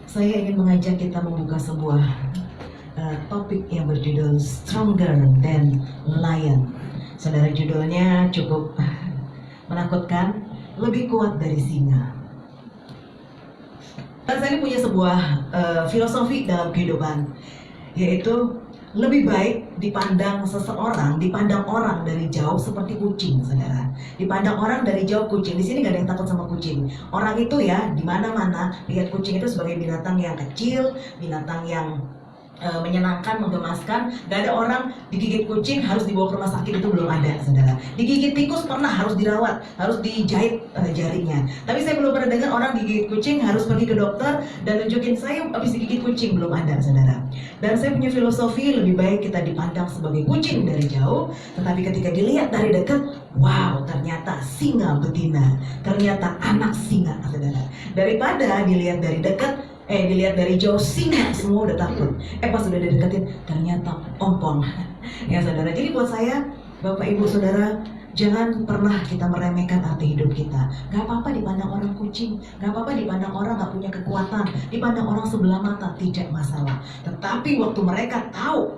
Saya ingin mengajak kita membuka sebuah topik yang berjudul Stronger Than Lion. Saudara, judulnya cukup menakutkan, lebih kuat dari singa. Dan saya punya sebuah filosofi dalam kehidupan, yaitu lebih baik dipandang orang dari jauh seperti kucing, saudara. Dipandang orang dari jauh kucing. Di sini gak ada yang takut sama kucing. Orang itu ya di mana-mana lihat kucing itu sebagai binatang yang kecil, binatang yang menyenangkan, menggemaskan. Gak ada orang digigit kucing harus dibawa ke rumah sakit, itu belum ada, saudara. Digigit tikus pernah harus dirawat, harus dijahit jarinya. Tapi saya belum pernah dengar orang digigit kucing harus pergi ke dokter dan nunjukin saya habis digigit kucing, belum ada, saudara. Dan saya punya filosofi lebih baik kita dipandang sebagai kucing dari jauh, tetapi ketika dilihat dari dekat, wow, ternyata singa betina, ternyata anak singa, saudara. Daripada dilihat dari dekat, dilihat dari jauh singa semua udah takut, pas udah dideketin ternyata ompong. Ya saudara, jadi buat saya, Bapak Ibu Saudara, jangan pernah kita meremehkan arti hidup kita. Gak apa-apa dipandang orang kucing, gak apa-apa dipandang orang gak punya kekuatan, dipandang orang sebelah mata, tidak masalah. Tetapi waktu mereka tahu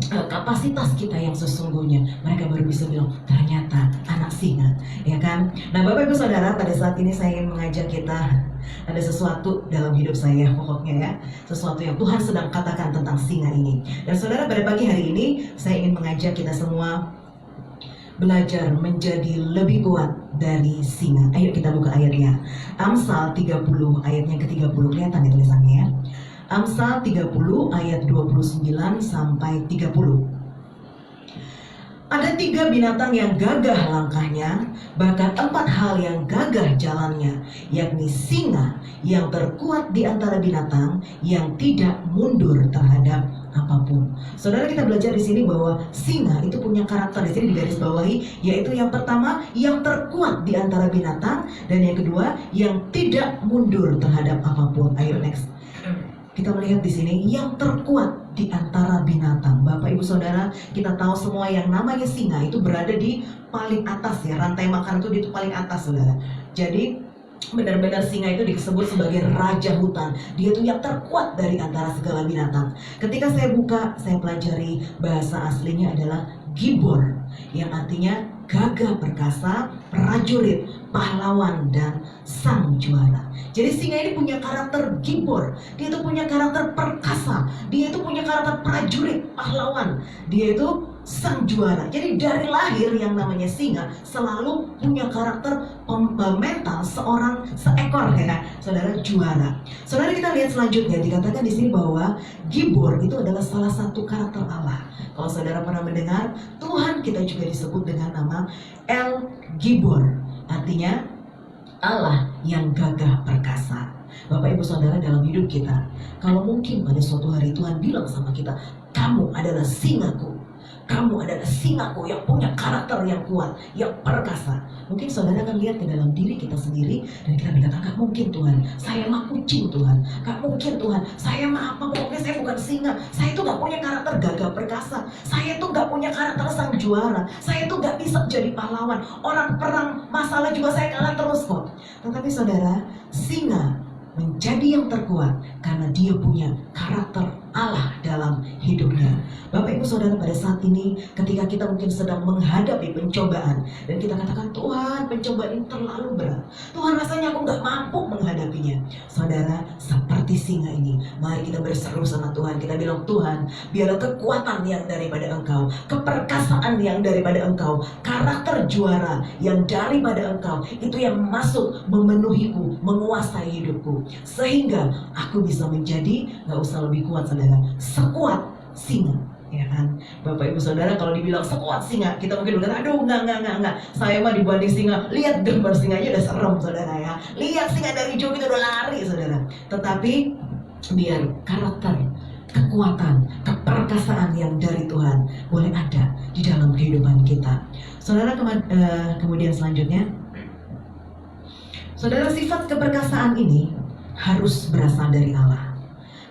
kapasitas kita yang sesungguhnya, mereka baru bisa bilang ternyata anak singa, ya kan? Nah, Bapak Ibu Saudara, pada saat ini saya ingin mengajak kita, ada sesuatu dalam hidup saya pokoknya ya, sesuatu yang Tuhan sedang katakan tentang singa ini. Dan saudara, pada pagi hari ini saya ingin mengajak kita semua belajar menjadi lebih kuat dari singa. Ayo kita buka ayatnya. Amsal 30 ayatnya ke-30, kelihatan ya tulisannya ya. Amsal 30 ayat 29 sampai 30. Ada 3 binatang yang gagah langkahnya, bahkan 4 hal yang gagah jalannya, yakni singa yang terkuat di antara binatang, yang tidak mundur terhadap apapun. Saudara, kita belajar di sini bahwa singa itu punya karakter, di sini digaris bawahi, yaitu yang pertama yang terkuat di antara binatang, dan yang kedua yang tidak mundur terhadap apapun. Ayo next. Kita melihat di sini yang terkuat di antara binatang. Bapak Ibu Saudara, kita tahu semua yang namanya singa itu berada di paling atas ya, rantai makan itu di paling atas, saudara. Jadi benar-benar singa itu disebut sebagai raja hutan. Dia itu yang terkuat dari antara segala binatang. Ketika saya buka, saya pelajari bahasa aslinya adalah gibor, yang artinya gagah perkasa, prajurit, pahlawan, dan sang juara. Jadi singa ini punya karakter gibor, dia itu punya karakter perkasa, dia itu punya karakter prajurit, pahlawan, dia itu sang juara. Jadi dari lahir yang namanya singa selalu punya karakter mental seekor ya, saudara, juara. Saudara, kita lihat selanjutnya, dikatakan di sini bahwa gibor itu adalah salah satu karakter Allah. Kalau saudara pernah mendengar, Tuhan kita juga disebut dengan nama El Gibor, artinya Allah yang gagah perkasa. Bapak Ibu Saudara, dalam hidup kita, kalau mungkin pada suatu hari Tuhan bilang sama kita, kamu adalah singaku, kamu adalah singaku yang punya karakter yang kuat, yang perkasa. Mungkin saudara akan lihat ke dalam diri kita sendiri dan kita berkata, gak mungkin Tuhan, saya mah kucing Tuhan, gak mungkin Tuhan, saya mah apa, pokoknya saya bukan singa, saya itu gak punya karakter gagah perkasa, saya itu gak punya karakter sang juara, saya itu gak bisa jadi pahlawan, orang perang masalah juga saya kalah terus kok. Tetapi saudara, singa menjadi yang terkuat karena dia punya karakter Allah dalam hidupnya. Bapak Ibu Saudara, pada saat ini ketika kita mungkin sedang menghadapi pencobaan dan kita katakan, Tuhan, pencobaan ini terlalu berat, Tuhan, rasanya aku gak mampu menghadapinya. Saudara, seperti singa ini, mari kita berseru sama Tuhan. Kita bilang, Tuhan, biarlah kekuatan yang daripada Engkau, keperkasaan yang daripada Engkau, karakter juara yang daripada Engkau, itu yang masuk memenuhiku, menguasai hidupku, sehingga aku bisa menjadi, gak usah lebih kuat saudara, sekuat singa, ya kan? Bapak Ibu Saudara, kalau dibilang sekuat singa, kita mungkin berkata, aduh enggak, saya mah dibanding singa, lihat gambar singanya udah serem saudara ya, lihat singa dari jauh kita udah lari saudara. Tetapi biar karakter, kekuatan, keperkasaan yang dari Tuhan boleh ada di dalam kehidupan kita. Saudara, kemudian selanjutnya, saudara, sifat keperkasaan ini harus berasal dari Allah.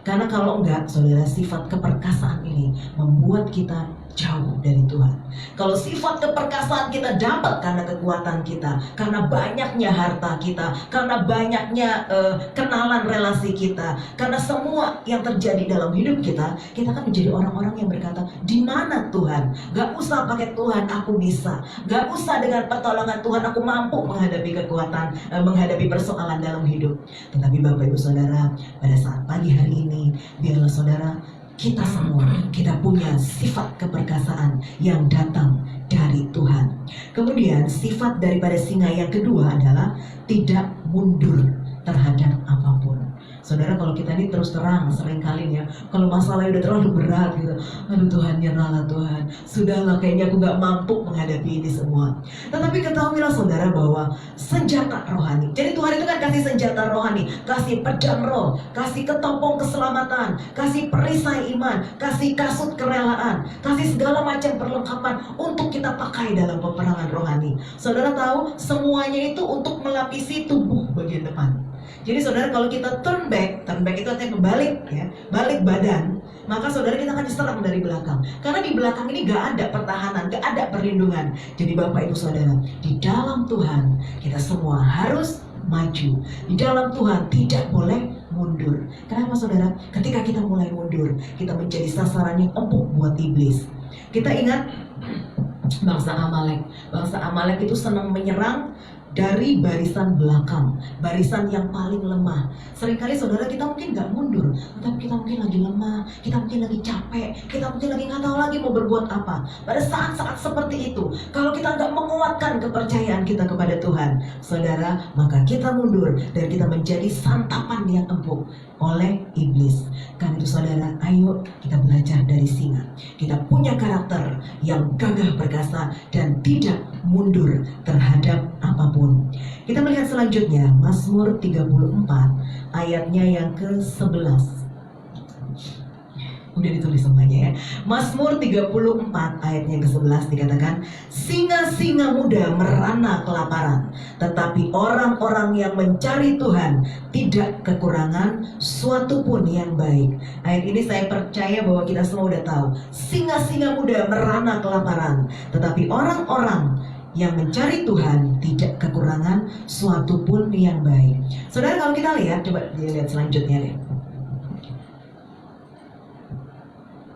Karena kalau enggak, saudara, sifat keperkasaan ini membuat kita jauh dari Tuhan. Kalau sifat keperkasaan kita dapat karena kekuatan kita, karena banyaknya harta kita, karena banyaknya kenalan relasi kita, karena semua yang terjadi dalam hidup kita, kita kan menjadi orang-orang yang berkata, di mana Tuhan? Gak usah pakai Tuhan, aku bisa. Gak usah dengan pertolongan Tuhan, aku mampu menghadapi kekuatan, menghadapi persoalan dalam hidup. Tetapi Bapak Ibu Saudara, pada saat pagi hari ini, biarlah saudara, kita semua, kita punya sifat keperkasaan yang datang dari Tuhan. Kemudian sifat daripada singa yang kedua adalah tidak mundur terhadap apapun. Saudara, kalau kita ini terus terang seringkali ya, kalau masalahnya udah terlalu berat gitu, aduh Tuhan, nyerahlah Tuhan, sudahlah kayaknya aku gak mampu menghadapi ini semua. Tetapi ketahuilah saudara bahwa senjata rohani, jadi Tuhan itu kan kasih senjata rohani, kasih pedang roh, kasih ketopong keselamatan, kasih perisai iman, kasih kasut kerelaan, kasih segala macam perlengkapan untuk kita pakai dalam peperangan rohani. Saudara tahu, semuanya itu untuk melapisi tubuh bagian depan. Jadi saudara, kalau kita turn back itu artinya kebalik ya, balik badan, maka saudara kita akan diserang dari belakang. Karena di belakang ini gak ada pertahanan, gak ada perlindungan. Jadi Bapak Ibu Saudara, di dalam Tuhan kita semua harus maju. Di dalam Tuhan tidak boleh mundur. Kenapa saudara? Ketika kita mulai mundur, kita menjadi sasaran yang empuk buat iblis. Kita ingat bangsa Amalek. Bangsa Amalek itu senang menyerang dari barisan belakang, barisan yang paling lemah. Seringkali saudara, kita mungkin gak mundur, tapi kita mungkin lagi lemah, kita mungkin lagi capek, kita mungkin lagi gak tahu lagi mau berbuat apa. Pada saat-saat seperti itu, kalau kita gak menguatkan kepercayaan kita kepada Tuhan, saudara, maka kita mundur dan kita menjadi santapan yang empuk oleh iblis. Karena itu saudara, ayo kita belajar dari singa. Kita punya karakter yang gagah perkasa dan tidak mundur terhadap apapun. Kita melihat selanjutnya Mazmur 34 ayatnya yang ke-11. Udah ditulis semuanya ya. Mazmur 34 ayatnya ke-11 dikatakan, singa-singa muda merana kelaparan, tetapi orang-orang yang mencari Tuhan tidak kekurangan suatu pun yang baik. Ayat ini saya percaya bahwa kita semua udah tahu, singa-singa muda merana kelaparan, tetapi orang-orang yang mencari Tuhan tidak kekurangan suatu pun yang baik. Saudara, kalau kita lihat, coba dilihat selanjutnya deh.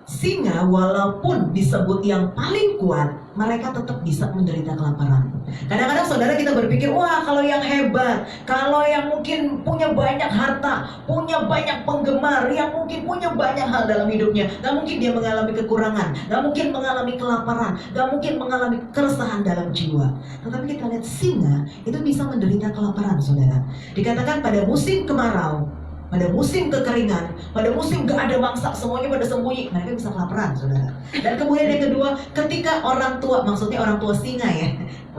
Singa walaupun disebut yang paling kuat, mereka tetap bisa menderita kelaparan. Kadang-kadang saudara kita berpikir, wah kalau yang hebat, kalau yang mungkin punya banyak harta, punya banyak penggemar, yang mungkin punya banyak hal dalam hidupnya, gak mungkin dia mengalami kekurangan, gak mungkin mengalami kelaparan, gak mungkin mengalami keresahan dalam jiwa. Tetapi kita lihat singa itu bisa menderita kelaparan saudara. Dikatakan pada musim kemarau, pada musim kekeringan, pada musim gak ada mangsa, semuanya pada sembunyi, mereka bisa kelaparan saudara. Dan kemudian yang kedua, ketika orang tua, maksudnya orang tua singa ya,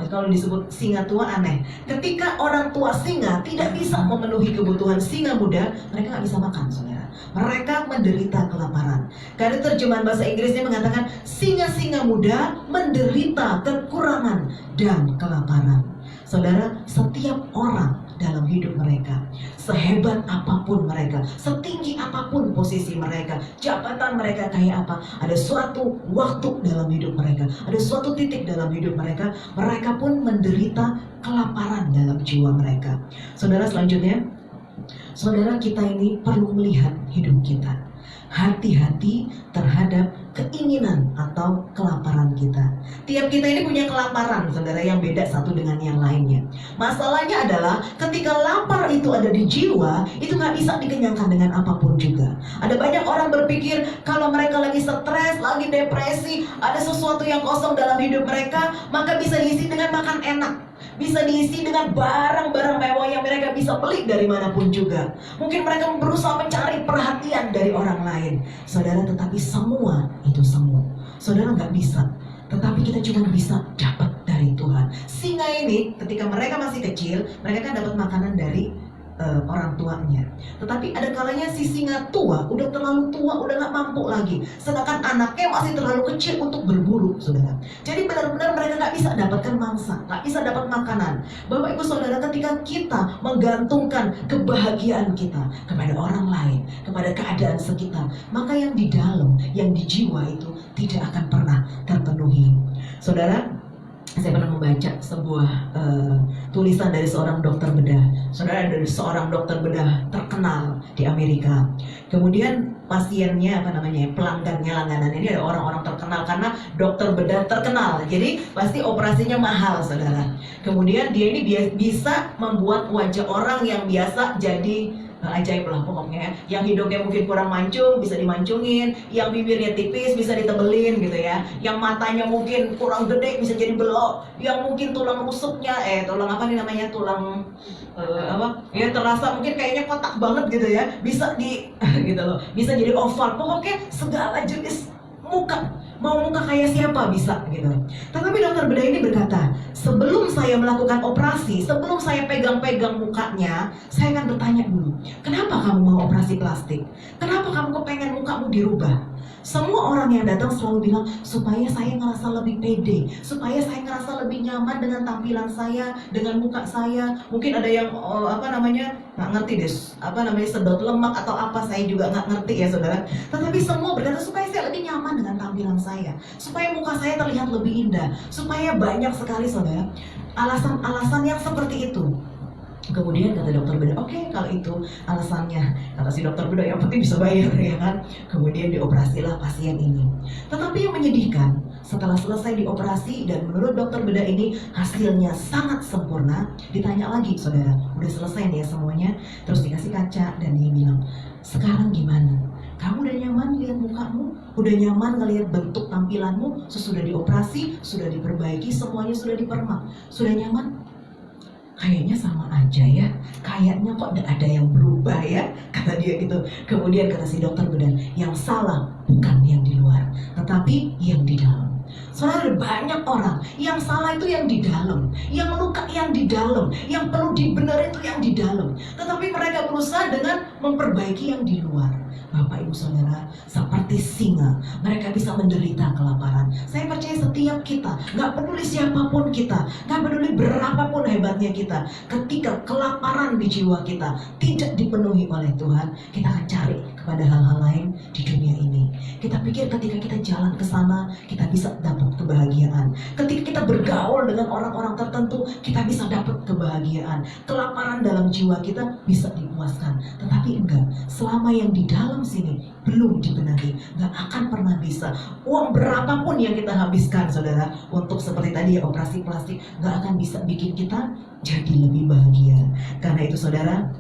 kalau disebut singa tua aneh. Ketika orang tua singa tidak bisa memenuhi kebutuhan singa muda, mereka gak bisa makan saudara. Mereka menderita kelaparan. Karena terjemahan bahasa Inggrisnya mengatakan, singa-singa muda menderita kekurangan dan kelaparan. Saudara, setiap orang dalam hidup mereka, sehebat apapun mereka, setinggi apapun posisi mereka, jabatan mereka kayak apa, ada suatu waktu dalam hidup mereka, ada suatu titik dalam hidup mereka, mereka pun menderita kelaparan dalam jiwa mereka. Saudara, selanjutnya, saudara, kita ini perlu melihat hidup kita. Hati-hati terhadap keinginan atau kelaparan kita. Tiap kita ini punya kelaparan saudara yang beda satu dengan yang lainnya. Masalahnya adalah ketika lapar itu ada di jiwa, itu gak bisa dikenyangkan dengan apapun juga. Ada banyak orang berpikir kalau mereka lagi stres, lagi depresi, ada sesuatu yang kosong dalam hidup mereka, maka bisa diisi dengan makan enak, bisa diisi dengan barang-barang mewah yang mereka bisa beli dari manapun juga. Mungkin mereka berusaha mencari perhatian dari orang lain, saudara, tetapi semua itu semu. Saudara, nggak bisa. Tetapi kita cuma bisa dapat dari Tuhan. Singa ini ketika mereka masih kecil, mereka kan dapat makanan dari orang tuanya. Tetapi ada kalanya si singa tua, udah terlalu tua, udah gak mampu lagi. Sedangkan anaknya masih terlalu kecil untuk berburu, saudara. Jadi benar-benar mereka gak bisa dapatkan mangsa, gak bisa dapat makanan. Bapak Ibu Saudara, ketika kita menggantungkan kebahagiaan kita kepada orang lain, kepada keadaan sekitar, maka yang di dalam, yang di jiwa itu tidak akan pernah terpenuhi. Saudara, saya pernah membaca sebuah tulisan dari seorang dokter bedah. Saudara, dari seorang dokter bedah terkenal di Amerika. Kemudian pasiennya, pelanggannya, langganan ini ada orang-orang terkenal karena dokter bedah terkenal. Jadi pasti operasinya mahal, saudara. Kemudian dia ini bisa membuat wajah orang yang biasa jadi ajaib lah pokoknya ya. Yang hidungnya mungkin kurang mancung bisa dimancungin, yang bibirnya tipis bisa ditebelin gitu ya, yang matanya mungkin kurang gede bisa jadi belok, yang mungkin tulang rusuknya tulang terasa mungkin kayaknya kotak banget gitu ya, bisa di gitu loh, bisa jadi oval. Pokoknya segala jenis muka, mau muka kayak siapa bisa gitu. Tetapi dokter bedah ini berkata, sebelum saya melakukan operasi, sebelum saya pegang-pegang mukanya, saya akan bertanya dulu, kenapa kamu mau operasi plastik? Kenapa kamu kepengen mukamu dirubah? Semua orang yang datang selalu bilang, supaya saya ngerasa lebih pede, supaya saya ngerasa lebih nyaman dengan tampilan saya, dengan muka saya. Mungkin ada yang nggak ngerti deh, sedot lemak atau apa, saya juga nggak ngerti ya saudara. Tetapi semua berkata supaya saya lebih nyaman dengan tampilan saya, supaya muka saya terlihat lebih indah, supaya banyak sekali saudara alasan-alasan yang seperti itu. Kemudian kata dokter bedah, oke, kalau itu alasannya, kata si dokter bedah, yang penting bisa bayar ya kan. Kemudian dioperasilah pasien ini. Tetapi yang menyedihkan, setelah selesai dioperasi dan menurut dokter bedah ini hasilnya sangat sempurna, ditanya lagi, saudara, udah selesai nih ya semuanya, terus dikasih kaca dan dia bilang, sekarang gimana? Kamu udah nyaman lihat mukamu? Udah nyaman ngelihat bentuk tampilanmu? Sesudah dioperasi, sudah diperbaiki, semuanya sudah dipermak, sudah nyaman? Kayaknya sama aja ya, kayaknya kok ada yang berubah ya, kata dia gitu. Kemudian kata si dokter bedah, yang salah bukan yang di luar, tetapi yang di dalam. Saudara, banyak orang yang salah itu yang di dalam, yang luka yang di dalam, yang perlu dibenerin itu yang di dalam. Tetapi mereka berusaha dengan memperbaiki yang di luar. Bapak Ibu Saudara, seperti singa, mereka bisa menderita kelaparan. Saya percaya setiap kita, gak peduli siapapun kita, gak peduli berapapun hebatnya kita, ketika kelaparan di jiwa kita tidak dipenuhi oleh Tuhan, kita akan cari kepada hal-hal lain di dunia ini. Kita pikir ketika kita jalan ke sana, kita bisa dapat kebahagiaan. Ketika kita bergaul dengan orang-orang tertentu, kita bisa dapat kebahagiaan. Kelaparan dalam jiwa kita bisa dipuaskan. Tetapi enggak, selama yang di dalam sini belum dibenahi, gak akan pernah bisa. Uang berapapun yang kita habiskan saudara untuk seperti tadi ya, operasi plastik, gak akan bisa bikin kita jadi lebih bahagia. Karena itu saudara,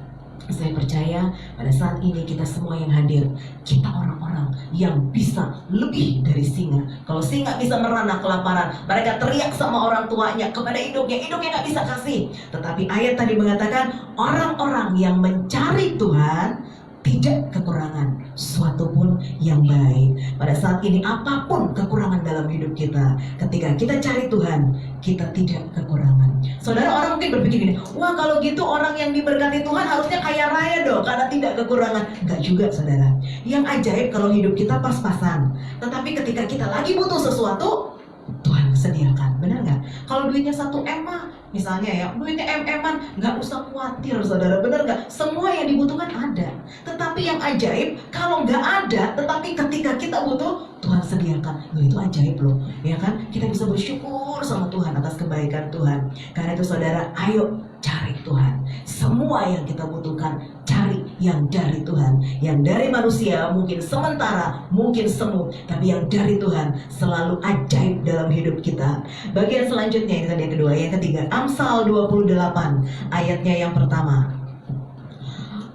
saya percaya pada saat ini kita semua yang hadir, kita orang-orang yang bisa lebih dari singa. Kalau singa bisa merana kelaparan, mereka teriak sama orang tuanya kepada induknya gak bisa kasih. Tetapi ayat tadi mengatakan orang-orang yang mencari Tuhan tidak kekurangan suatu pun yang baik. Pada saat ini apapun kekurangan dalam hidup kita, ketika kita cari Tuhan, kita tidak kekurangan. Saudara, orang mungkin berpikir gini, wah kalau gitu orang yang diberkati Tuhan harusnya kaya raya dong karena tidak kekurangan. Enggak juga saudara. Yang ajaib kalau hidup kita pas-pasan, tetapi ketika kita lagi butuh sesuatu, Tuhan sediakan, benar nggak? Kalau duitnya 1M mah, misalnya ya, duitnya M-an, nggak usah khawatir saudara, benar nggak? Semua yang dibutuhkan ada. Tetapi yang ajaib, kalau nggak ada, tetapi ketika kita butuh, Tuhan sediakan. Loh, itu ajaib loh, ya kan? Kita bisa bersyukur sama Tuhan atas kebaikan Tuhan. Karena itu saudara, ayo cari Tuhan. Semua yang kita butuhkan, cari yang dari Tuhan. Yang dari manusia mungkin sementara, mungkin semu, tapi yang dari Tuhan selalu ajaib dalam hidup kita. Bagian selanjutnya, ini tadi yang kedua. Yang ketiga, Amsal 28 ayatnya yang pertama.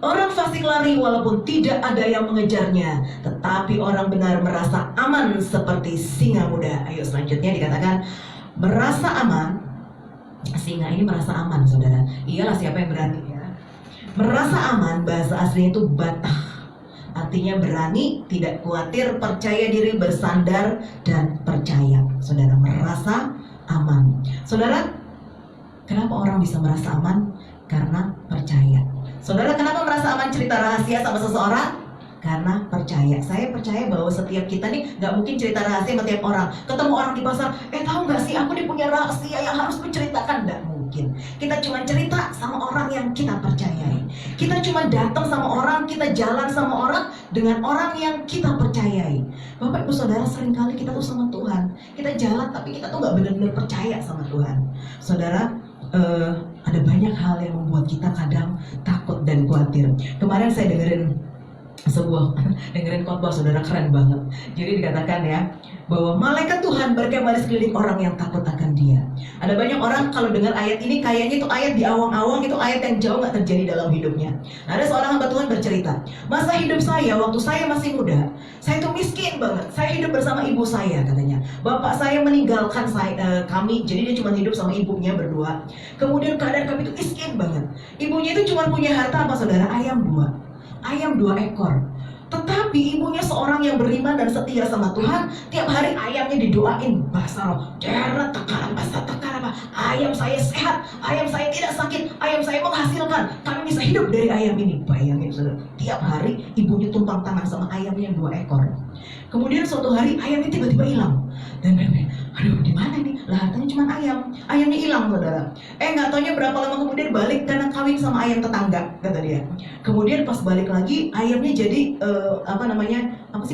Orang fasik lari walaupun tidak ada yang mengejarnya, tetapi orang benar merasa aman seperti singa muda. Ayo selanjutnya dikatakan merasa aman. Singa ini merasa aman saudara. Iyalah, siapa yang berani ya. Merasa aman, bahasa aslinya itu batah, artinya berani, tidak khawatir, percaya diri, bersandar, dan percaya. Saudara, merasa aman. Saudara, kenapa orang bisa merasa aman? Karena percaya. Saudara, kenapa merasa aman cerita rahasia sama seseorang? Karena percaya. Saya percaya bahwa setiap kita nih gak mungkin cerita rahasia sama tiap orang. Ketemu orang di pasar, tahu gak sih aku nih punya rahasia yang harus menceritakan. Gak mungkin. Kita cuma cerita sama orang yang kita percayai. Kita cuma datang sama orang, kita jalan sama orang, dengan orang yang kita percayai. Bapak Ibu Saudara, seringkali kita tuh sama Tuhan, kita jalan tapi kita tuh gak benar-benar percaya sama Tuhan. Saudara, ada banyak hal yang membuat kita kadang takut dan khawatir. Kemarin saya dengerin khotbah saudara, keren banget. Jadi dikatakan ya, bahwa malaikat Tuhan berkemah di sekeliling orang yang takut akan Dia. Ada banyak orang kalau dengar ayat ini, kayaknya itu ayat di awang-awang, itu ayat yang jauh gak terjadi dalam hidupnya. Nah, ada seorang hamba Tuhan bercerita, masa hidup saya waktu saya masih muda, saya itu miskin banget. Saya hidup bersama ibu saya, katanya. Bapak saya meninggalkan kami, jadi dia cuma hidup sama ibunya berdua. Kemudian keadaan kami itu miskin banget. Ibunya itu cuma punya harta apa saudara? Ayam dua ekor. Tetapi ibunya seorang yang beriman dan setia sama Tuhan. Tiap hari ayamnya didoain, bahasa roh, deret tekanan, bahasa tekanan, ayam saya sehat, ayam saya tidak sakit, ayam saya menghasilkan, kami bisa hidup dari ayam ini. Bayangin saudara, tiap hari ibunya tumpang tangan sama ayamnya 2 ekor. Kemudian suatu hari ayamnya tiba-tiba hilang. Dan aduh, di mana nih? Lah, hartanya cuma ayamnya hilang saudara. Nggak taunya berapa lama kemudian balik karena kawin sama ayam tetangga, kata dia. Kemudian pas balik lagi ayamnya jadi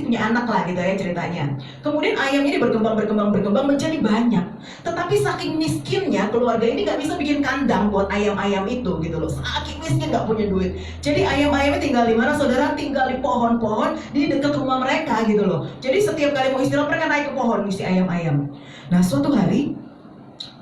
punya anak lah gitu ya ceritanya. Kemudian ayamnya ini berkembang menjadi banyak. Tetapi saking miskinnya keluarga ini nggak bisa bikin kandang buat ayam-ayam itu gitu loh. Saking miskin nggak punya duit. Jadi ayam-ayamnya tinggal di mana saudara? Tinggal di pohon-pohon di dekat rumah mereka gitu loh. Jadi setiap kali mau istirahat mereka naik ke pohon isi ayam-ayam. Nah, suatu hari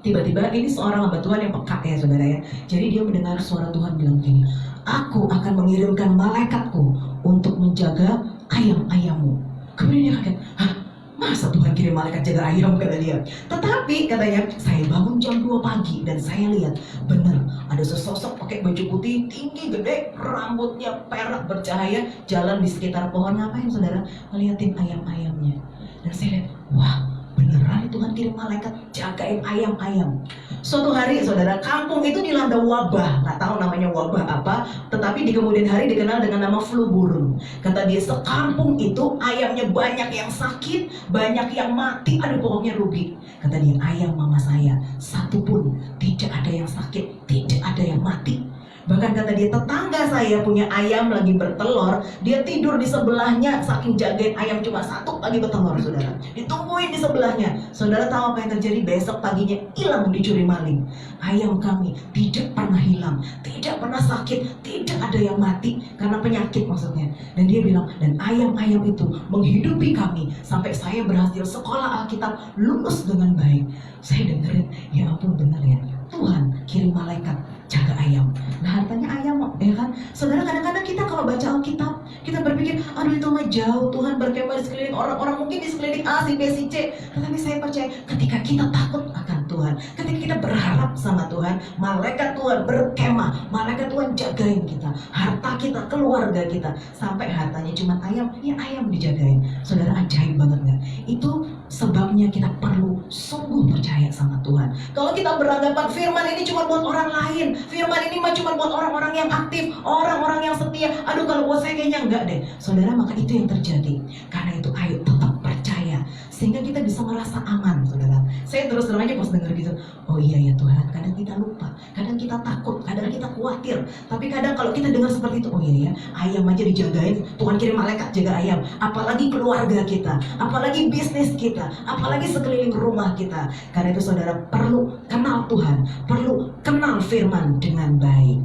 tiba-tiba ini seorang hamba Tuhan yang peka ya saudara ya. Jadi dia mendengar suara Tuhan bilang gini, aku akan mengirimkan malaikatku untuk menjaga ayam-ayammu. Kemudian dia kaget, hah? Masa Tuhan kirim malaikat jaga ayam, kata dia. Tetapi katanya, saya bangun jam 2 pagi dan saya lihat benar ada sesosok pakai baju putih tinggi gede, rambutnya perak bercahaya, jalan di sekitar pohon. Ngapain saudara? Ngeliatin ayam-ayamnya. Dan saya lihat, wah, beneran Tuhan kirim malaikat jagain ayam-ayam. Suatu hari saudara, kampung itu dilanda wabah, nggak tahu namanya wabah apa, tetapi di kemudian hari dikenal dengan nama flu burung. Kata dia, sekampung itu ayamnya banyak yang sakit, banyak yang mati, aduh pokoknya rugi. Kata dia, ayam mama saya satu pun tidak ada yang sakit, tidak ada yang mati. Bahkan kata dia, tetangga saya punya ayam lagi bertelur, dia tidur di sebelahnya, saking jagain ayam cuma satu lagi bertelur saudara. Ditungguin di sebelahnya. Saudara tahu apa yang terjadi? Besok paginya hilang, dicuri maling. Ayam kami tidak pernah hilang, tidak pernah sakit, tidak ada yang mati karena penyakit maksudnya. Dan dia bilang, dan ayam-ayam itu menghidupi kami sampai saya berhasil sekolah Alkitab, lulus dengan baik. Saya dengerin, ya ampun benar ya, Tuhan kirim malaikat jaga ayam. Nah, hartanya ayam ya kan. Saudara, kadang-kadang kita kalau baca Alkitab, kita berpikir, aduh itu mah jauh, Tuhan berkemah di sekeliling orang-orang, mungkin di sekeliling A, si B, si C. Tetapi saya percaya ketika kita takut akan Tuhan, ketika kita berharap sama Tuhan, malaikat Tuhan berkemah, malaikat Tuhan jagain kita, harta kita, keluarga kita. Sampai hartanya cuma ayam, ya ayam dijagain. Saudara, ajaib banget gak? Itu sebabnya kita perlu sungguh percaya sama Tuhan. Kalau kita beranggapan firman ini cuma buat orang lain, firman ini mah cuma buat orang-orang yang aktif, orang-orang yang setia, aduh kalau buat saya kayaknya enggak deh. Saudara, maka itu yang terjadi. Karena itu ayo tetap percaya, sehingga kita bisa merasa aman saudara. Saya terus terang aja pas dengar gitu, oh iya ya Tuhan, kadang kita lupa, kadang kita takut, kadang kita khawatir. Tapi kadang kalau kita dengar seperti itu, oh iya ya, ayam aja dijagain, Tuhan kirim malaikat jaga ayam. Apalagi keluarga kita, apalagi bisnis kita, apalagi sekeliling rumah kita. Karena itu saudara perlu kenal Tuhan, perlu kenal firman dengan baik.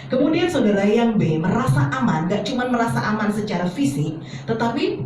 Kemudian saudara yang B, merasa aman, gak cuma merasa aman secara fisik, tetapi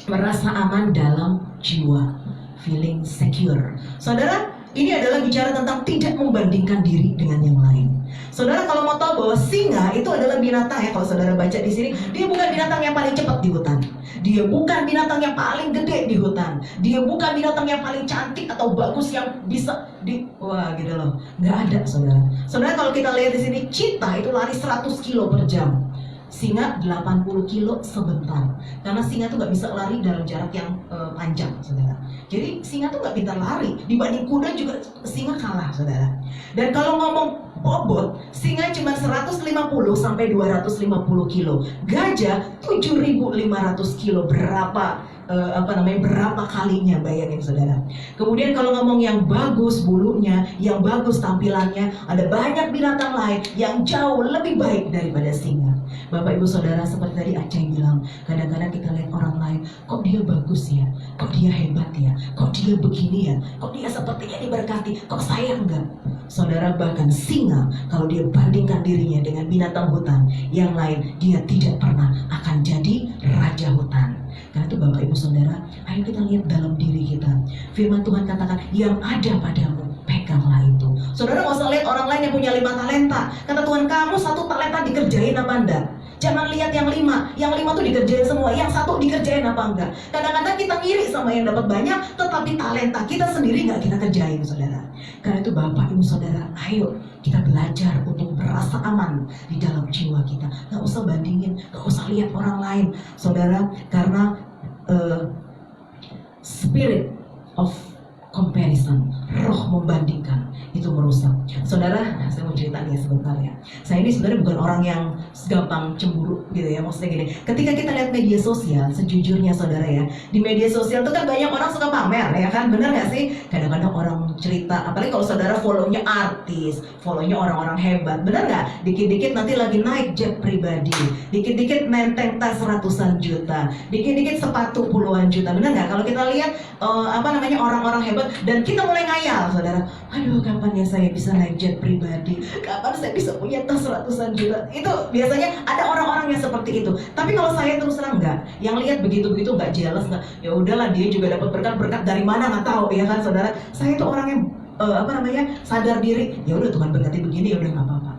merasa aman dalam jiwa, feeling secure. Saudara, ini adalah bicara tentang tidak membandingkan diri dengan yang lain. Saudara kalau mau tahu bahwa singa itu adalah binatang ya, kalau saudara baca di sini, dia bukan binatang yang paling cepat di hutan. Dia bukan binatang yang paling gede di hutan. Dia bukan binatang yang paling cantik atau bagus yang bisa wah gitu loh. Nggak ada saudara. Saudara kalau kita lihat di sini, cheetah itu lari 100 kilo per jam. Singa 80 kilo sebentar. Karena singa tuh nggak bisa lari dalam jarak yang panjang saudara. Jadi singa tuh nggak pintar lari. Dibanding kuda juga singa kalah saudara. Dan kalau ngomong bobot, singa cuma 150 sampai 250 kilo. Gajah 7.500 kilo. Berapa berapa kalinya, bayangin saudara. Kemudian kalau ngomong yang bagus bulunya, yang bagus tampilannya, ada banyak binatang lain yang jauh lebih baik daripada singa. Bapak ibu saudara, seperti tadi Aceh bilang, kadang-kadang kita lihat orang lain, kok dia bagus ya, kok dia hebat ya, kok dia begini ya, kok dia sepertinya diberkati, kok saya enggak. Saudara, bahkan singa kalau dia bandingkan dirinya dengan binatang hutan yang lain, dia tidak pernah akan jadi raja hutan. Karena itu Bapak ibu saudara, ayo kita lihat dalam diri kita. Firman Tuhan katakan, yang ada padamu peganglah itu. Saudara nggak usah lihat orang lain yang punya 5 talenta. Kata Tuhan, kamu 1 talenta dikerjain apa enggak? Jangan lihat yang 5 tuh dikerjain semua, yang 1 dikerjain apa enggak. Kadang-kadang kita ngiri sama yang dapat banyak, tetapi talenta kita sendiri nggak kita kerjain, saudara. Karena itu Bapak ibu saudara, ayo kita belajar untuk merasa aman di dalam jiwa kita. Nggak usah bandingin, nggak usah lihat orang lain, saudara. Karena spirit of comparison, roh membandingkan, itu merusak. Saudara, saya mau cerita nih sebentar ya. Saya ini sebenarnya bukan orang yang gampang cemburu gitu ya. Maksudnya gini, ketika kita lihat media sosial, sejujurnya saudara ya, di media sosial itu kan banyak orang suka pamer ya kan, bener gak sih? Kadang-kadang orang cerita, apalagi kalau saudara follow-nya artis, follow-nya orang-orang hebat, bener gak? Dikit-dikit nanti lagi naik jet pribadi, dikit-dikit nenteng tas ratusan juta, dikit-dikit sepatu puluhan juta, bener gak? Kalau kita lihat orang-orang hebat, dan kita mulai ngayal, saudara. Aduh, kapan ya saya bisa naik jet pribadi? Kapan saya bisa punya tas ratusan juta? Itu biasanya ada orang-orang yang seperti itu. Tapi kalau saya terus terang enggak, yang lihat begitu-begitu enggak jealous, enggak. Ya udahlah, dia juga dapat berkat dari mana nggak tahu, ya kan saudara. Saya itu orang yang sadar diri. Ya udah, Tuhan berkati begini, ya udah nggak apa-apa.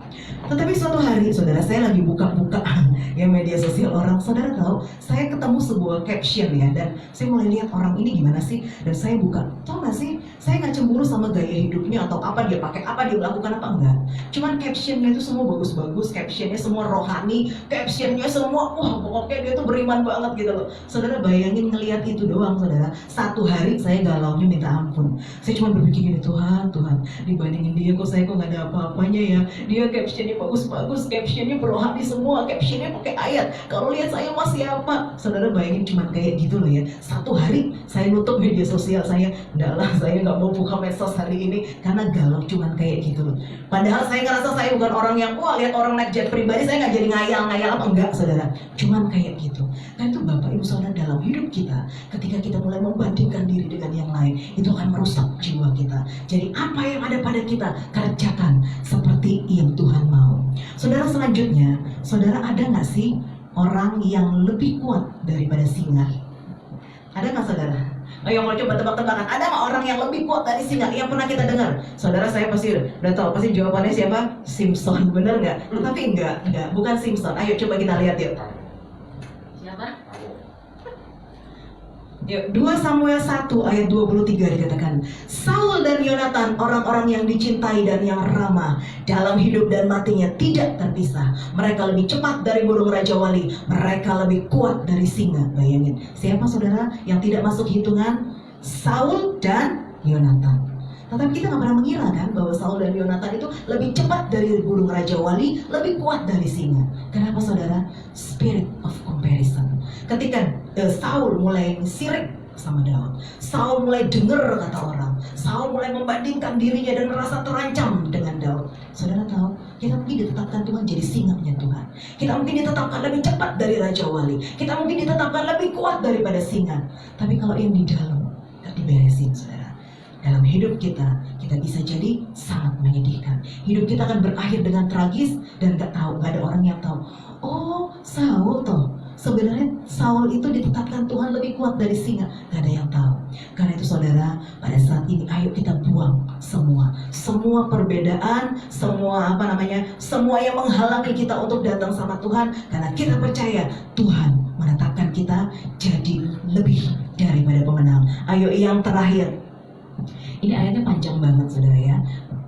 Tetapi suatu hari, saudara, saya lagi buka-buka ya media sosial orang. Saudara tahu, saya ketemu sebuah caption ya, dan saya mulai lihat orang ini gimana sih, dan saya buka. Tahu nggak sih, saya nggak cemburu sama gaya hidupnya atau apa dia pakai, apa dia lakukan, apa enggak. Cuman captionnya itu semua bagus-bagus, captionnya semua rohani, captionnya semua wah pokoknya dia tuh beriman banget gitu loh. Saudara bayangin ngelihat itu doang, saudara. Satu hari saya galaunya minta ampun. Saya cuma berpikir gini, Tuhan, dibandingin dia kok saya kok nggak ada apa-apanya ya. Dia captionnya bagus-bagus, captionnya berohani semua, captionnya pakai ayat. Kalau lihat saya masih apa? Saudara bayangin cuma kayak gitu loh ya. Satu hari saya nutup media sosial saya, udahlah saya nggak mau buka medsos hari ini karena galau cuma kayak gitu loh. Padahal saya ngerasa saya bukan orang yang lihat orang naik jet pribadi saya nggak jadi ngayal apa enggak, saudara. Cuman kayak gitu. Kan itu Bapak Ibu Saudara, dalam hidup kita, ketika kita mulai membandingkan diri dengan yang lain, itu akan merusak jiwa kita. Jadi apa yang ada pada kita, kerjakan seperti yang Tuhan mau. Saudara, selanjutnya, saudara, ada nggak sih orang yang lebih kuat daripada singa? Ada nggak, saudara? Ayo mau coba tebak-tebakan, ada nggak orang yang lebih kuat dari singa yang pernah kita dengar? Saudara, saya pasti udah tahu, pasti jawabannya siapa? Simpson, bener nggak? Tapi enggak, bukan Simpson. Ayo coba kita lihat yuk. Siapa? Yuk, 2 Samuel 1 ayat 23 dikatakan, Saul dan Yonatan, orang-orang yang dicintai dan yang ramah, dalam hidup dan matinya tidak terpisah. Mereka lebih cepat dari burung raja wali, mereka lebih kuat dari singa. Bayangin, siapa saudara yang tidak masuk hitungan? Saul dan Yonatan. Tetapi kita nggak pernah mengira kan bahwa Saul dan Yonatan itu lebih cepat dari burung raja wali, lebih kuat dari singa. Kenapa, saudara? Spirit of comparison. Ketika Saul mulai sirik sama Daud, Saul mulai dengar kata orang, Saul mulai membandingkan dirinya dan merasa terancam dengan Daud. Saudara tahu, kita mungkin ditetapkan Tuhan jadi singanya Tuhan. Kita mungkin ditetapkan lebih cepat dari raja wali, kita mungkin ditetapkan lebih kuat daripada singa. Tapi kalau yang di dalam nggak diberesin, saudara, dalam hidup kita bisa jadi sangat menyedihkan. Hidup kita akan berakhir dengan tragis dan gak ada orang yang tahu. Oh, Saul toh, sebenarnya Saul itu ditetapkan Tuhan lebih kuat dari singa. Gak ada yang tahu. Karena itu saudara, pada saat ini ayo kita buang semua perbedaan, semua yang menghalangi kita untuk datang sama Tuhan. Karena kita percaya Tuhan menetapkan kita jadi lebih daripada pemenang. Ayo yang terakhir. Ini ayatnya panjang banget, saudara ya.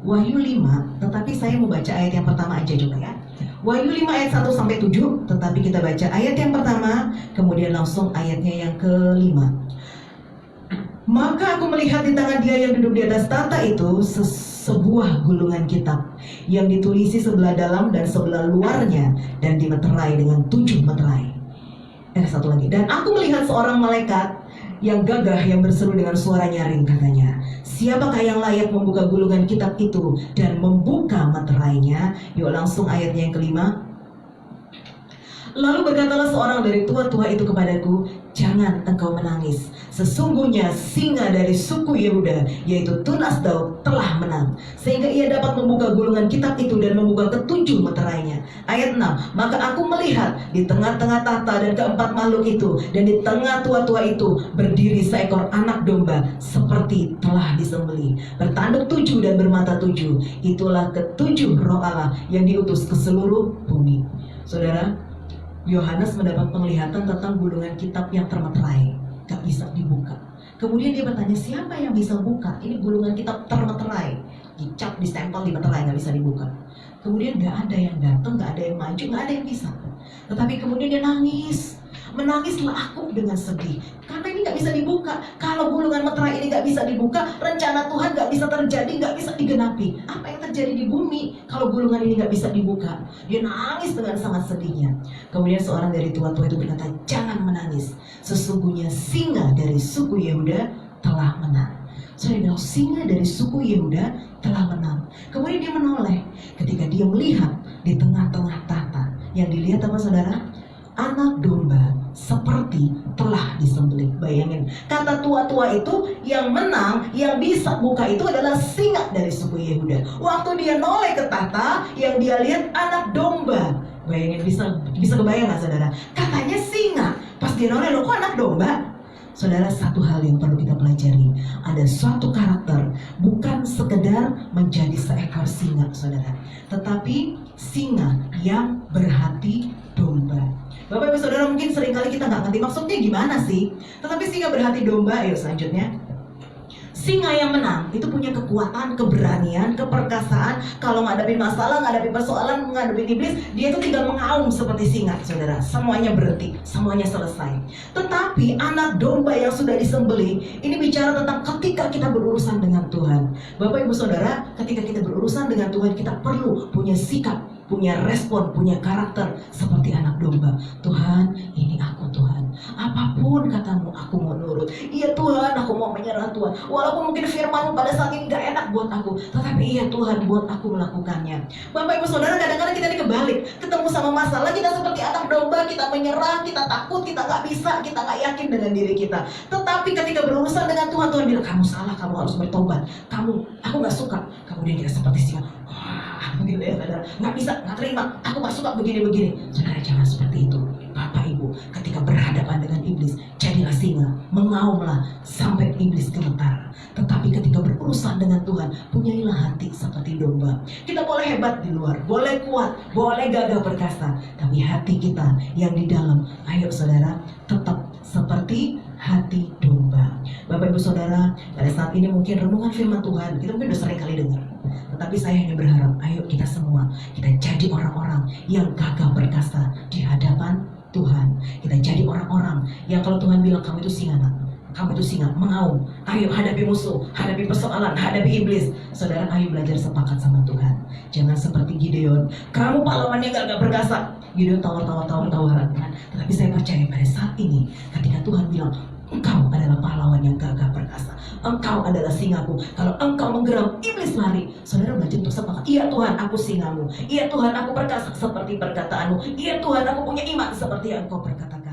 Wahyu 5, tetapi saya mau baca ayat yang pertama aja juga ya. Wahyu 5 ayat 1 sampai 7, tetapi kita baca ayat yang pertama, kemudian langsung ayatnya yang kelima. Maka aku melihat di tangan dia yang duduk di atas tahta itu sebuah gulungan kitab yang ditulisi sebelah dalam dan sebelah luarnya dan dimeterai dengan 7 meterai. Satu lagi. Dan aku melihat seorang malaikat yang gagah yang berseru dengan suara nyaring, katanya, siapakah yang layak membuka gulungan kitab itu dan membuka meterainya? Yuk langsung ayatnya yang kelima. Lalu berkatalah seorang dari tua-tua itu kepadaku, jangan engkau menangis. Sesungguhnya singa dari suku Yehuda, yaitu Tunas Daud, telah menang, sehingga ia dapat membuka gulungan kitab itu dan membuka ketujuh meterainya. Ayat 6. Maka aku melihat di tengah-tengah tahta dan keempat makhluk itu, dan di tengah tua-tua itu berdiri seekor anak domba seperti telah disembelih, bertanduk 7 dan bermata 7. Itulah ketujuh roh Allah yang diutus ke seluruh bumi. Saudara, Yohanes mendapat penglihatan tentang gulungan kitab yang termeterai, gak bisa dibuka. Kemudian dia bertanya, siapa yang bisa buka? Ini gulungan kitab termeterai, dicap, distempel di meterai, gak bisa dibuka. Kemudian gak ada yang datang, gak ada yang maju, gak ada yang bisa. Tetapi kemudian dia nangis. Menangislah aku dengan sedih, karena ini gak bisa dibuka. Kalau gulungan meterai ini gak bisa dibuka, rencana Tuhan gak bisa terjadi, gak bisa digenapi. Apa yang terjadi di bumi kalau gulungan ini gak bisa dibuka? Dia nangis dengan sangat sedihnya. Kemudian seorang dari tua-tua itu berkata, jangan menangis, sesungguhnya singa dari suku Yehuda telah menang. Saudara, singa dari suku Yehuda telah menang. Kemudian dia menoleh ketika dia melihat di tengah-tengah tahta. Yang dilihat apa, saudara? Anak domba seperti telah disembelih. Bayangin, kata tua-tua itu yang menang, yang bisa buka itu adalah singa dari suku Yehuda. Waktu dia noleh ke tahta, yang dia lihat anak domba. Bayangin, bisa kebayang gak, saudara? Katanya singa, pas dia noleh, loh kok anak domba? Saudara, satu hal yang perlu kita pelajari, ada suatu karakter bukan sekedar menjadi seekor singa, saudara, tetapi singa yang berhati domba. Bapak Ibu Saudara, mungkin seringkali kita nggak ngerti maksudnya gimana sih. Tetapi singa berhati domba. Ayo selanjutnya. Singa yang menang itu punya kekuatan, keberanian, keperkasaan. Kalau ngadepin masalah, ngadepin persoalan, ngadepin iblis, dia itu tinggal mengaum seperti singa, saudara. Semuanya berhenti, semuanya selesai. Tetapi anak domba yang sudah disembelih, ini bicara tentang ketika kita berurusan dengan Tuhan. Bapak Ibu Saudara, ketika kita berurusan dengan Tuhan, kita perlu punya sikap, punya respon, punya karakter seperti anak domba. Tuhan, ini aku Tuhan. Apapun katamu, aku mau nurut. Iya Tuhan, aku mau menyerah Tuhan. Walaupun mungkin firman-Mu pada saat ini gak enak buat aku, tetapi iya Tuhan, buat aku melakukannya. Bapak Ibu Saudara, kadang-kadang kita ini kebalik. Ketemu sama masalah, kita seperti anak domba, kita menyerah, kita takut, kita gak bisa, kita gak yakin dengan diri kita. Tetapi ketika berurusan dengan Tuhan, Tuhan bilang, kamu salah, kamu harus bertobat. Aku gak suka. Kemudian kita seperti singa, begitu ya saudara, nggak bisa, nggak terima, aku nggak suka begini-begini. Saudara, jangan seperti itu. Bapak Ibu, ketika berhadapan dengan iblis, jadilah singa, mengaumlah sampai iblis gemetar. Tetapi ketika berurusan dengan Tuhan, punyailah hati seperti domba. Kita boleh hebat di luar, boleh kuat, boleh gagah perkasa, tapi hati kita yang di dalam, ayo saudara, tetap seperti hati domba. Bapak Ibu Saudara, pada saat ini mungkin renungan firman Tuhan kita mungkin udah sering kali dengar, tetapi saya hanya berharap, ayo kita semua, kita jadi orang-orang yang gagah perkasa di hadapan Tuhan. Kita jadi orang-orang yang kalau Tuhan bilang kamu itu singa, nak, kamu itu singa, mengaum. Ayo hadapi musuh, hadapi persoalan, hadapi iblis. Saudara, ayo belajar sepakat sama Tuhan. Jangan seperti Gideon, kamu pahlawannya gagah perkasa. Gideon tawar-tawaran kan? Tetapi saya percaya pada saat ini, ketika Tuhan bilang, engkau adalah pahlawan yang gagah perkasa, engkau adalah singaku. Kalau engkau menggeram, iblis lari. Saudara belajar untuk sepakat, iya Tuhan, aku singamu. Iya Tuhan, aku perkasa seperti perkataanmu. Iya Tuhan, aku punya iman seperti yang engkau perkatakan.